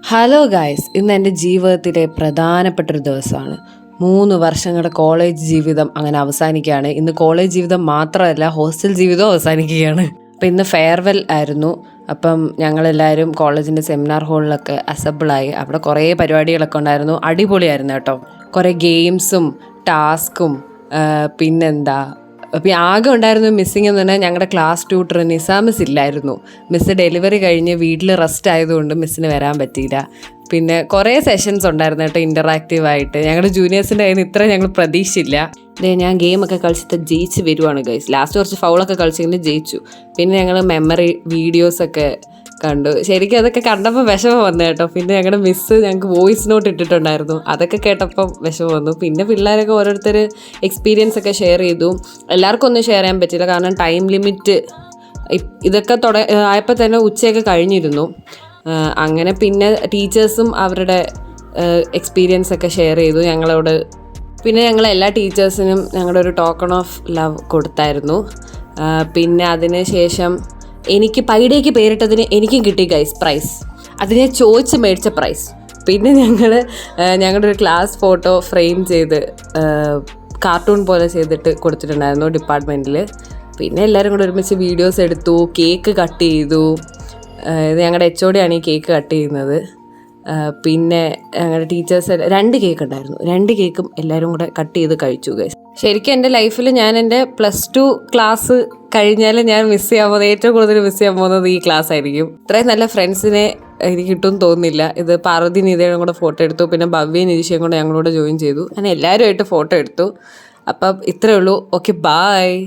Hello guys, ഇന്ന് എൻ്റെ ജീവിതത്തിലെ പ്രധാനപ്പെട്ടൊരു ദിവസമാണ്. 3 വർഷങ്ങളുടെ കോളേജ് ജീവിതം അങ്ങനെ അവസാനിക്കുകയാണ്. ഇന്ന് കോളേജ് ജീവിതം മാത്രമല്ല, ഹോസ്റ്റൽ ജീവിതവും അവസാനിക്കുകയാണ്. അപ്പം ഇന്ന് ഫെയർവെൽ ആയിരുന്നു. അപ്പം ഞങ്ങളെല്ലാവരും കോളേജിൻ്റെ സെമിനാർ ഹാളിലൊക്കെ അസംബിളായി. അവിടെ കുറേ പരിപാടികളൊക്കെ ഉണ്ടായിരുന്നു. അടിപൊളിയായിരുന്നു കേട്ടോ. കുറേ ഗെയിംസും ടാസ്കും പിന്നെന്താ അപ്പം ആകെ ഉണ്ടായിരുന്നു മിസ്സിങ് എന്ന് പറഞ്ഞാൽ ഞങ്ങളുടെ ക്ലാസ് ട്യൂട്ടർ നിസാമിസ് ഇല്ലായിരുന്നു. മിസ്സ് ഡെലിവറി കഴിഞ്ഞ് വീട്ടിൽ റെസ്റ്റ് ആയതുകൊണ്ട് മിസ്സിന് വരാൻ പറ്റിയില്ല. പിന്നെ കുറേ സെഷൻസ് ഉണ്ടായിരുന്നു കേട്ടോ, ഇൻ്ററാക്റ്റീവായിട്ട്. ഞങ്ങളുടെ ജൂനിയേഴ്സിൻ്റെ കയ്യിൽ നിന്ന് ഇത്ര ഞങ്ങൾ പ്രതീക്ഷിച്ചില്ല. ഞാൻ ഗെയിമൊക്കെ കളിച്ചിട്ട് ജയിച്ച് വരുവാണ് ഗൈസ്. ലാസ്റ്റ് കുറച്ച് ഫൗളൊക്കെ കളിച്ചെങ്കിലും ജയിച്ചു. പിന്നെ ഞങ്ങൾ മെമ്മറി വീഡിയോസൊക്കെ കണ്ടു. ശരിക്കും അതൊക്കെ കണ്ടപ്പോൾ വിഷമം വന്നു കേട്ടോ. പിന്നെ ഞങ്ങളുടെ മിസ്സ് ഞങ്ങൾക്ക് വോയിസ് നോട്ട് ഇട്ടിട്ടുണ്ടായിരുന്നു. അതൊക്കെ കേട്ടപ്പം വിഷമം വന്നു. പിന്നെ പിള്ളേരൊക്കെ ഓരോരുത്തർ എക്സ്പീരിയൻസ് ഒക്കെ ഷെയർ ചെയ്തു. എല്ലാവർക്കും ഒന്നും ഷെയർ ചെയ്യാൻ പറ്റില്ല, കാരണം ടൈം ലിമിറ്റ് ഇതൊക്കെ ആയപ്പോൾ തന്നെ ഉച്ചയൊക്കെ കഴിഞ്ഞിരുന്നു. അങ്ങനെ പിന്നെ ടീച്ചേഴ്സും അവരുടെ എക്സ്പീരിയൻസ് ഒക്കെ ഷെയർ ചെയ്തു ഞങ്ങളോട്. പിന്നെ ഞങ്ങൾ എല്ലാ ടീച്ചേഴ്സിനും ഞങ്ങളുടെ ഒരു ടോക്കൺ ഓഫ് ലവ് കൊടുത്തായിരുന്നു. പിന്നെ അതിന് ശേഷം എനിക്ക് പൈഡേക്ക് പേരിട്ടതിന് എനിക്കും കിട്ടി ഗൈസ് പ്രൈസ്. അത് ഞാൻ ചോദിച്ച് മേടിച്ച പ്രൈസ്. പിന്നെ ഞങ്ങളുടെ ഒരു ക്ലാസ് ഫോട്ടോ ഫ്രെയിം ചെയ്ത് കാർട്ടൂൺ പോലെ ചെയ്തിട്ട് കൊടുത്തിട്ടുണ്ടായിരുന്നു ഡിപ്പാർട്ട്മെൻറ്റിൽ. പിന്നെ എല്ലാവരും കൂടെ ഒരുമിച്ച് വീഡിയോസ് എടുത്തു, കേക്ക് കട്ട് ചെയ്തു. ഇത് ഞങ്ങളുടെ HOD ആണ് ഈ കേക്ക് കട്ട് ചെയ്യുന്നത്. പിന്നെ ഞങ്ങളുടെ ടീച്ചേഴ്സ് 2 കേക്ക് ഉണ്ടായിരുന്നു. 2 കേക്കും എല്ലാവരും കൂടെ കട്ട് ചെയ്ത് കഴിച്ചു ഗൈസ്. ശരിക്കും എൻ്റെ ലൈഫിൽ ഞാൻ എൻ്റെ +2 ക്ലാസ് കഴിഞ്ഞാൽ ഞാൻ മിസ് ചെയ്യാൻ പോകുന്നത്, ഏറ്റവും കൂടുതൽ മിസ് ചെയ്യാൻ പോകുന്നത് ഈ ക്ലാസ് ആയിരിക്കും. ഇത്രയും നല്ല ഫ്രണ്ട്സിനെ എനിക്ക് കിട്ടുമെന്ന് തോന്നുന്നില്ല. ഇത് പാർവതി നീതയും കൂടെ ഫോട്ടോ എടുത്തു. പിന്നെ ഭവ്യ നിരീക്ഷയും കൂടെ ഞങ്ങളോട് ജോയിൻ ചെയ്തു. അങ്ങനെ എല്ലാവരുമായിട്ട് ഫോട്ടോ എടുത്തു. അപ്പം ഇത്രയേ ഉള്ളൂ. Okay, bye.